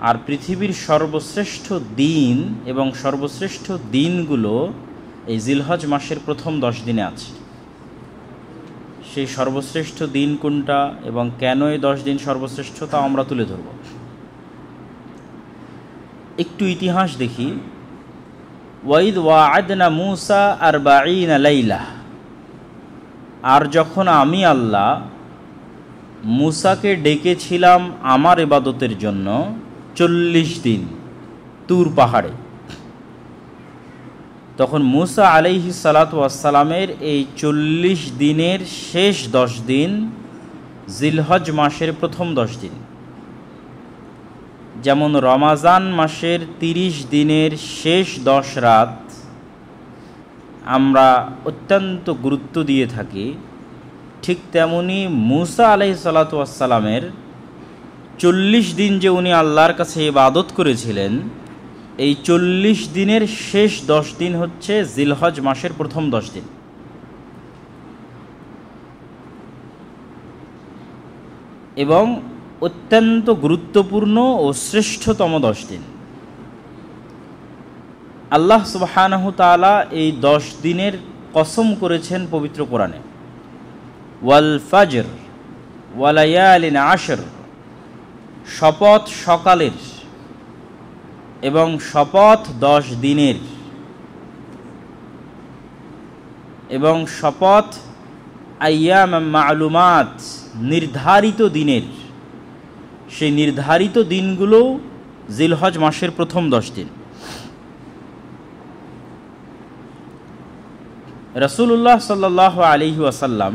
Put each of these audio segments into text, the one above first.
আর পৃথিবীর সর্বশ্রেষ্ঠ দিন এবং সর্বশ্রেষ্ঠ দিনগুলো এই জিলহজ মাসের প্রথম 10 দিনে আছে। সেই সর্বশ্রেষ্ঠ দিন কোনটা এবং কেন এই 10 দিন সর্বশ্রেষ্ঠ তা আমরা তুলে ধরব। একটু ইতিহাস দেখি। ওয়াইদ ওয়া'আদনা মূসা 40 লাইলা, আর যখন আমি আল্লাহ মূসাকে ডেকেছিলাম আমার ইবাদতের জন্য 40 দিন তুর পাহাড়ে, তখন মূসা আলাইহিস সালাতু ওয়াস সালামের এই 40 দিনের শেষ 10 দিন জিলহজ মাসের প্রথম 10 দিন। যেমন রমাজান মাসের 30 দিনের শেষ 10 রাত আমরা অত্যন্ত গুরুত্ব দিয়ে থাকি, ঠিক তেমনি মূসা আলাইহিস সালাতু ওয়াস সালামের 40 দিন যে উনি আল্লাহর কাছে ইবাদত করেছিলেন, এই 40 দিনের শেষ 10 দিন হচ্ছে জিলহজ মাসের প্রথম 10 দিন। এবং অত্যন্ত গুরুত্বপূর্ণ ও শ্রেষ্ঠতম 10 দিন। আল্লাহ সুবহানাহু তাআলা এই 10 দিনের কসম করেছেন পবিত্র কোরআনে, ওয়াল ফাজর ওয়ালায়ালিন আশর, শপথ সকালের এবং শপথ 10 দিনের, এবং শপথ আইয়াম মা'লুমাত, নির্ধারিত দিনের। সেই নির্ধারিত দিনগুলো জিলহজ মাসের প্রথম 10 দিন। রাসূলুল্লাহ সাল্লাল্লাহু আলাইহি ওয়াসাল্লাম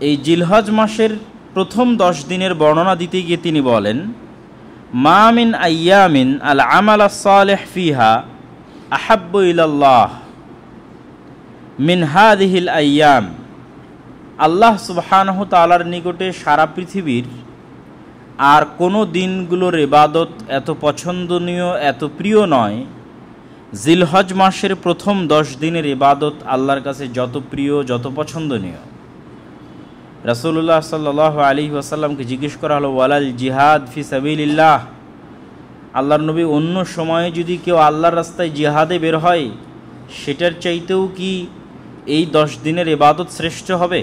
এই জিলহজ মাসের প্রথম 10 দিনের বর্ণনা দিতে গিয়ে তিনি বলেন, মা মিন আইয়ামিন আল আমাল আস-সালিহ ফিহা আহাব্বু ইলাল্লাহ মিন হাযিহিল আইয়াম। আল্লাহ সুবহানাহু তাআলার নিকটে সারা পৃথিবীর আর কোনো দিনগুলোর ইবাদত এত পছন্দনীয়, এত প্রিয় নয়, জিলহজ মাসের প্রথম 10 দিনের ইবাদত আল্লাহর কাছে যত প্রিয়, যত পছন্দনীয়। রাসূলুল্লাহ সাল্লাল্লাহু আলাইহি ওয়াসাল্লামকে জিজ্ঞেস করা হলো, ওয়ালাল জিহাদ ফি সাবিলিল্লাহ, আল্লাহর নবী, অন্য সময়ে যদি কেউ আল্লাহর রাস্তায় জিহাদে বের হয়, সেটার চাইতেও কি এই 10 দিনের ইবাদত শ্রেষ্ঠ হবে?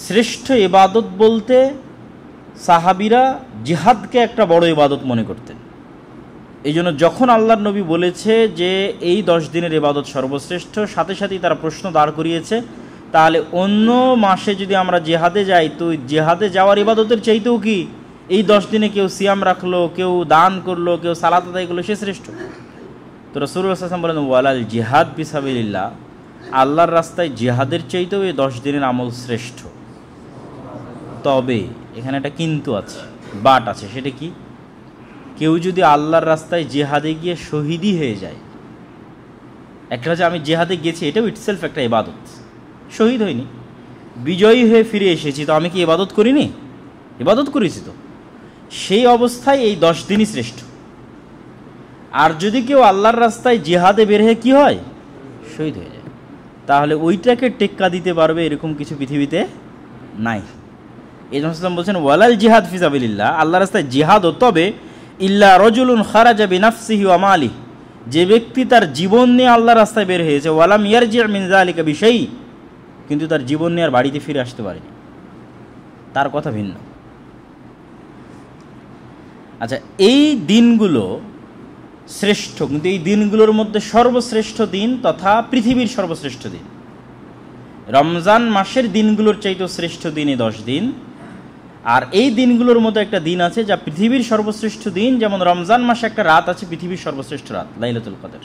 শ্রেষ্ঠ ইবাদত বলতে সাহাবীরা জিহাদকে একটা বড় ইবাদত মনে করতেন। এই জন্য যখন আল্লাহর নবী বলেছে যে এই 10 দিনের ইবাদত সর্বশ্রেষ্ঠ, সাথে সাথেই তারা প্রশ্ন দাঁড় করিয়েছে, তাহলে অন্য মাসে যদি আমরা জিহাদে যাই, তো জিহাদে যাওয়ার ইবাদতের চাইতেও কি এই 10 দিনে কেউ সিয়াম রাখলো, কেউ দান করলো, কেউ সালাত আদায় করলো, সে শ্রেষ্ঠ? তো রাসূলুল্লাহ সাল্লাল্লাহু আলাইহি ওয়াসাল্লাম বলেন, ওয়ালাল জিহাদ ফি সাবিলিল্লাহ, আল্লাহর রাস্তায় জিহাদের চাইতেও এই 10 দিনের আমল শ্রেষ্ঠ। তবে এখানে একটা কিন্তু আছে, বাট আছে। সেটা কি? কেউ যদি আল্লাহর রাস্তায় জিহাদে গিয়ে শহীদই হয়ে যায়, একটা হচ্ছে আমি জিহাদে গেছি, এটাও ইটসেলফ একটা ইবাদত, শহীদ হয়নি, বিজয়ী হয়ে ফিরে এসেছি, তো আমি কি ইবাদত করিনি? ইবাদত করেছি তো। সেই অবস্থায় এই 10 দিনই শ্রেষ্ঠ। আর যদি কেউ আল্লাহর রাস্তায় জিহাদে বের হয়ে কি হয়? শহীদ হয়ে যায়, তাহলে ওইটাকে টেক্কা দিতে পারবে এরকম কিছু পৃথিবীতে নাই। এই জন্য বলছেন, ওয়ালাল জিহাদ ফি সাবিলিল্লাহ, আল্লাহর রাস্তায় জিহাদ, তবে ইল্লা রাজুলুন খারাজা বিনাফসিহি ওয়া মালিহি, যে ব্যক্তি তার জীবন নিয়ে আল্লাহর রাস্তায় বের হয়েছে, ওয়ালাম ইয়ারজি' মিন যালিকা বিশাই, কিন্তু তার জীবন নিয়ে আর বাড়িতে ফিরে আসতে পারেনি, তার কথা ভিন্ন। আচ্ছা, এই দিনগুলো শ্রেষ্ঠ, কিন্তু এই দিনগুলোর মধ্যে সর্বশ্রেষ্ঠ দিন তথা পৃথিবীর সর্বশ্রেষ্ঠ দিন রমজান মাসের দিনগুলোর চাইতেও শ্রেষ্ঠ দিন এই 10 দিন। আর এই দিনগুলোর মধ্যে একটা দিন আছে যা পৃথিবীর সর্বশ্রেষ্ঠ দিন, যেমন রমজান মাসে একটা রাত আছে পৃথিবীর সর্বশ্রেষ্ঠ রাত, লাইলাতুল কদর।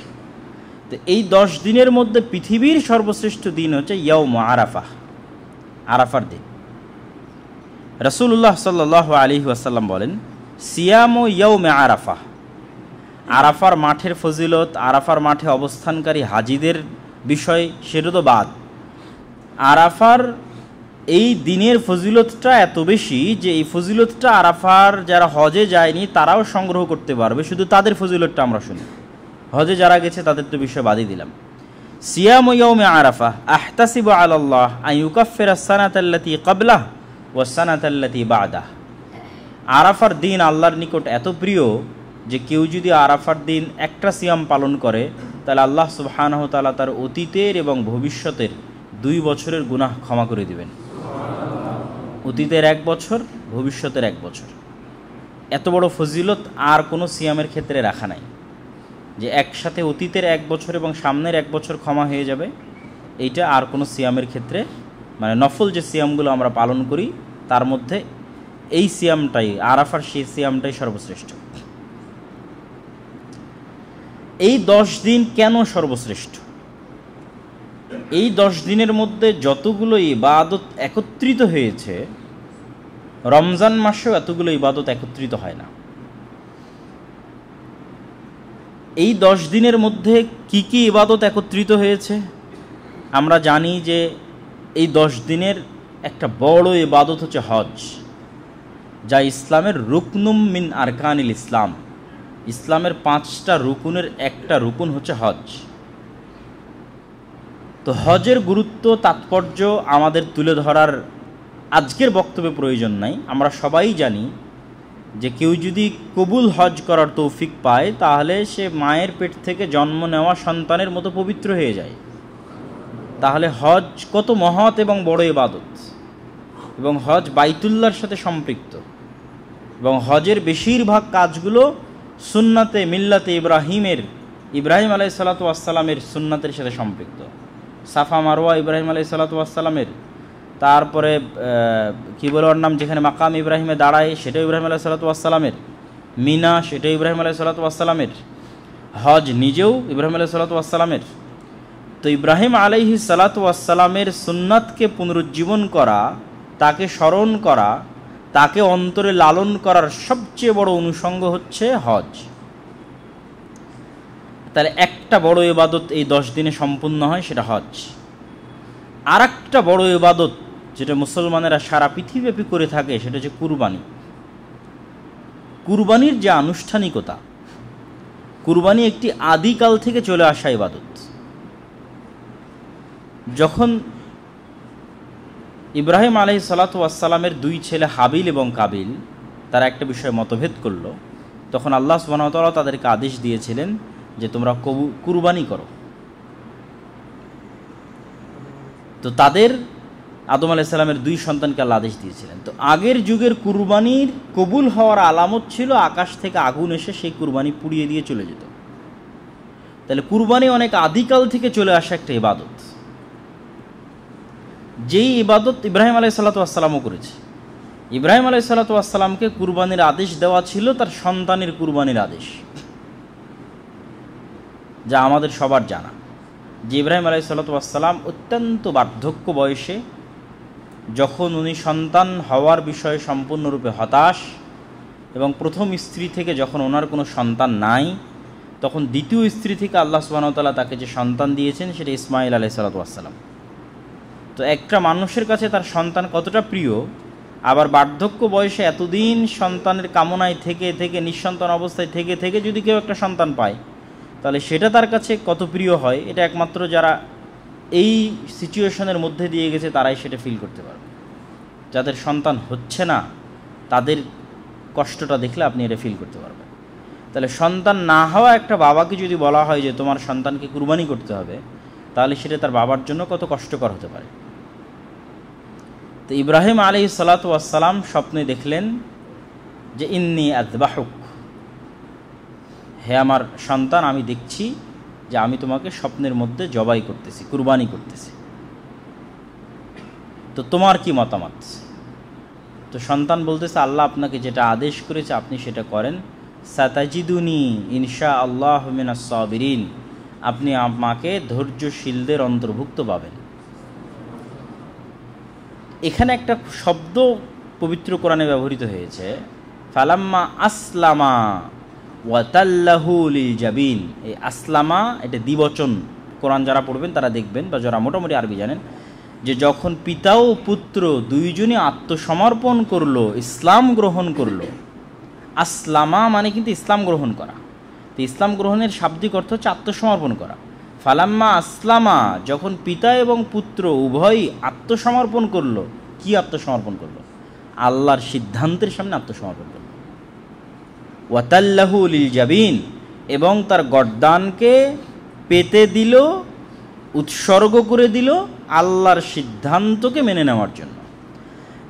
তো এই 10 দিনের মধ্যে পৃথিবীর সর্বশ্রেষ্ঠ দিন হচ্ছে ইয়াউম আরাফা, আরাফার দিন। রাসূলুল্লাহ সাল্লাল্লাহু আলাইহি ওয়াসাল্লাম বলেন, সিয়ামু ইয়াউমে আরাফা, আরাফার মাঠের ফজিলত, আরাফার মাঠে অবস্থানকারী হাজিদের বিষয় সেটা তো বাদ, আরাফার এই দিনের ফজিলতটা এত বেশি যে এই ফজিলতটা আরাফার যারা হজে যায়নি তারাও সংগ্রহ করতে পারবে। শুধু তাদের ফজিলতটা আমরা শুনি, হজে যারা গেছে তাদের তো বিষয় বাদই দিলাম। সিয়ামু ইয়াউমে আরাফা আহতাসিবু আলাল্লাহ আন ইউকাফিরা আস-সানাতাল্লাতী ক্বাবলাহু ওয়াস-সানাতাল্লাতী বা'দাহু, আরাফার দিন আল্লাহর নিকট এত প্রিয় যে কেউ যদি আরাফার দিন একটা সিয়াম পালন করে তাহলে আল্লাহ সুবহানাহু ওয়া তাআলা তার অতীতের এবং ভবিষ্যতের 2 বছরের গুনাহ ক্ষমা করে দিবেন। অতীতের 1 বছর, ভবিষ্যতের 1 বছর। এত বড় ফজিলত আর কোনো সিয়ামের ক্ষেত্রে রাখা নাই যে একসাথে অতীতের 1 বছর এবং সামনের 1 বছর ক্ষমা হয়ে যাবে। এইটা আর কোনো সিয়ামের ক্ষেত্রে, মানে নফল যে সিয়ামগুলো আমরা পালন করি তার মধ্যে এই সিয়ামটাই, আরাফার সেই সিয়ামটাই সর্বশ্রেষ্ঠ। এই 10 দিন কেন সর্বশ্রেষ্ঠ? এই 10 দিনের মধ্যে যতগুলো ইবাদত একত্রিত হয়েছে, রমজান মাসেও এতগুলো ইবাদত একত্রিত হয় না। এই 10 দিনের মধ্যে কি কি ইবাদত একত্রিত হয়েছে? আমরা জানি যে এই 10 দিনের একটা বড় ইবাদত হচ্ছে হজ, যা ইসলামের রুকনুম মিন আরকানিল ইসলাম। ইসলামের 5টা রুকুনের একটা রুকুন হচ্ছে হজ। তো হজের গুরুত্ব, তাৎপর্য আমাদের তুলে ধরার আজকের বক্তব্যে প্রয়োজন নাই। আমরা সবাই জানি যে কেউ যদি কবুল হজ করার তৌফিক পায় তাহলে সে মায়ের পেট থেকে জন্ম নেওয়া সন্তানের মতো পবিত্র হয়ে যায়। তাহলে হজ কত মহৎ এবং বড় ইবাদত, এবং হজ বাইতুল্লাহর সাথে সম্পৃক্ত, এবং হজের বেশিরভাগ কাজগুলো সুন্নাতে মিল্লাতে ইব্রাহিম আলাইহিসসালাতু ওয়াসসালামের সুন্নাতের সাথে সম্পৃক্ত। সাফা মারওয়া ইব্রাহিম আলাইহিসসালাতু ওয়াসসালামের, তারপরে কী বলে ওর নাম, যেখানে মাকাম ইব্রাহিমে দাঁড়ায় সেটাও ইব্রাহিম আলাইহিসসালাতু ওয়াসসালামের, মিনা সেটাও ইব্রাহিম আলাইহিসসালাতু ওয়াসসালামের, হজ নিজেও ইব্রাহিম আলাইহিসসালাতু ওয়াসসালামের। তো ইব্রাহিম আলাইহিসসালাতু ওয়াসসালামের সুন্নাতকে পুনরুজ্জীবন করা, তাকে স্মরণ করা, তাকে অন্তরে লালন করার সবচেয়ে বড় অনুষঙ্গ হচ্ছে হজ। তাহলে একটা বড় ইবাদত এই 10 দিনে সম্পূর্ণ হয়, সেটা হজ। আর একটা বড় ইবাদত যেটা মুসলমানেরা সারা পৃথিবীব্যাপী করে থাকে সেটা হচ্ছে কুরবানি। কুরবানির যে আনুষ্ঠানিকতা, কুরবানি একটি আদিকাল থেকে চলে আসা ইবাদত। যখন ইব্রাহিম আলাইহিসসালাতু ওয়াসসালামের 2 ছেলে হাবিল এবং কাবিল তারা একটা বিষয়ে মতভেদ করল, তখন আল্লাহ সুবহানাহু ওয়া তাআলা তাদেরকে আদেশ দিয়েছিলেন যে তোমরা কুরবানি করো। তো তাদের আদম আলাইহিস সালামের 2 সন্তানকে আল্লাহ আদেশ দিয়েছিলেন। তো আগের যুগের কুরবানির কবুল হওয়ার আলামত ছিল আকাশ থেকে আগুন এসে সেই কুরবানি পুড়িয়ে দিয়ে চলে যেত। তাহলে কুরবানি অনেক আদিকাল থেকে চলে আসা একটা ইবাদত, যেই ইবাদত ইব্রাহিম আলাইহিসসালাতু ওয়াসসালামও করেছে। ইব্রাহিম আলাইহিসসালাতু ওয়াসসালামকে কুরবানির আদেশ দেওয়া ছিল তার সন্তানের কুরবানির আদেশ, যা আমাদের সবার জানা যে ইব্রাহিম আলাইহিসসালাতু ওয়াসসালাম অত্যন্ত বার্ধক্য বয়সে, যখন উনি সন্তান হওয়ার বিষয়ে সম্পূর্ণরূপে হতাশ, এবং প্রথম স্ত্রী থেকে যখন ওনার কোনো সন্তান নাই, তখন দ্বিতীয় স্ত্রী থেকে আল্লাহ সুবহানাহু ওয়া তাআলা তাকে যে সন্তান দিয়েছেন সেটা ইসমাঈল আলাইহিসসালাতু ওয়াসসালাম। তো একটা মানুষের কাছে তার সন্তান কতটা প্রিয়, আবার বার্ধক্য বয়সে এতদিন সন্তানের কামনায় থেকে থেকে, নিঃসন্তান অবস্থায় থেকে থেকে যদি কেউ একটা সন্তান পায় তাহলে সেটা তার কাছে কত প্রিয় হয়, এটা একমাত্র যারা এই সিচুয়েশনের মধ্যে দিয়ে গেছে তারাই সেটা ফিল করতে পারবে। যাদের সন্তান হচ্ছে না তাদের কষ্টটা দেখলে আপনি এটা ফিল করতে পারবেন। তাহলে সন্তান না হওয়া একটা বাবাকে যদি বলা হয় যে তোমার সন্তানকে কুরবানি করতে হবে, তাহলে সেটা তার বাবার জন্য কত কষ্টকর হতে পারে। তো ইব্রাহিম আলাইহিসসালাতু ওয়াসসালাম স্বপ্নে দেখলেন যে ইন্নী আযবাহুক, হে আমার সন্তান, আমি দেখছি যে আমি তোমাকে স্বপ্নের মধ্যে জবাই করতেছি, কুরবানি করতেছি, তো তোমার কি মতামত? তো সন্তান বলতেছে আল্লাহ আপনাকে যেটা আদেশ করেছে আপনি সেটা করেন, সাতাজিদুনি ইনশাআল্লাহ মিনাস সাবিরিন, আপনি আমাকে ধৈর্যশীলদের অন্তর্ভুক্ত পাবেন। এখানে একটা শব্দ পবিত্র কোরআনে ব্যবহৃত হয়েছে, ফালাম্মা আসলামা ওয়াতাল্লাহু লিল জাবিন। এই আসলামা এটা দ্বিবচন, কোরআন যারা পড়বেন তারা দেখবেন, বা যারা মোটামুটি আরবি জানেন, যে যখন পিতা ও পুত্র দুইজনই আত্মসমর্পণ করলো, ইসলাম গ্রহণ করলো। আসলামা মানে কিন্তু ইসলাম গ্রহণ করা। তো ইসলাম গ্রহণের শাব্দিক অর্থ হচ্ছে আত্মসমর্পণ করা। ফালাম্মা আসলামা, যখন পিতা এবং পুত্র উভয়ই আত্মসমর্পণ করলো। কি আত্মসমর্পণ করলো? আল্লাহর সিদ্ধান্তের সামনে আত্মসমর্পণ করলো। ওয়াতাল্লাহু লিল জাবিন, এবং তার গর্দানকে পেতে দিল, উৎসর্গ করে দিল আল্লাহর সিদ্ধান্তকে মেনে নেওয়ার জন্য।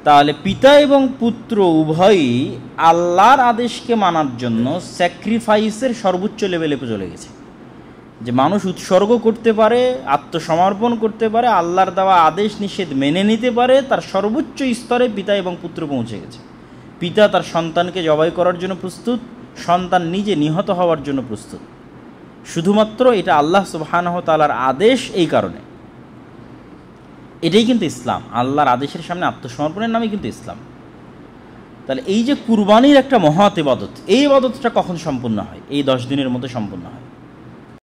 তাহলে পিতা এবং পুত্র উভয়ই আল্লাহর আদেশকে মানার জন্য স্যাক্রিফাইসের সর্বোচ্চ লেভেলে চলে গেছে, যে মানুষ উৎসর্গ করতে পারে, আত্মসমর্পণ করতে পারে, আল্লাহর দেওয়া আদেশ নিষেধ মেনে নিতে পারে, তার সর্বোচ্চ স্তরে পিতা এবং পুত্র পৌঁছে গেছে। পিতা তার সন্তানকে জবাই করার জন্য প্রস্তুত, সন্তান নিজে নিহত হওয়ার জন্য প্রস্তুত, শুধুমাত্র এটা আল্লাহ সুবহানাহু ওয়া তাআলার আদেশ। এই কারণে এটাই কিন্তু ইসলাম, আল্লাহর আদেশের সামনে আত্মসমর্পণের নামে কিন্তু ইসলাম। তাহলে এই যে কুরবানির একটা মহৎ ইবাদত, এই ইবাদতটা কখন সম্পূর্ণ হয়? এই 10 দিনের মধ্যে সম্পূর্ণ হয়।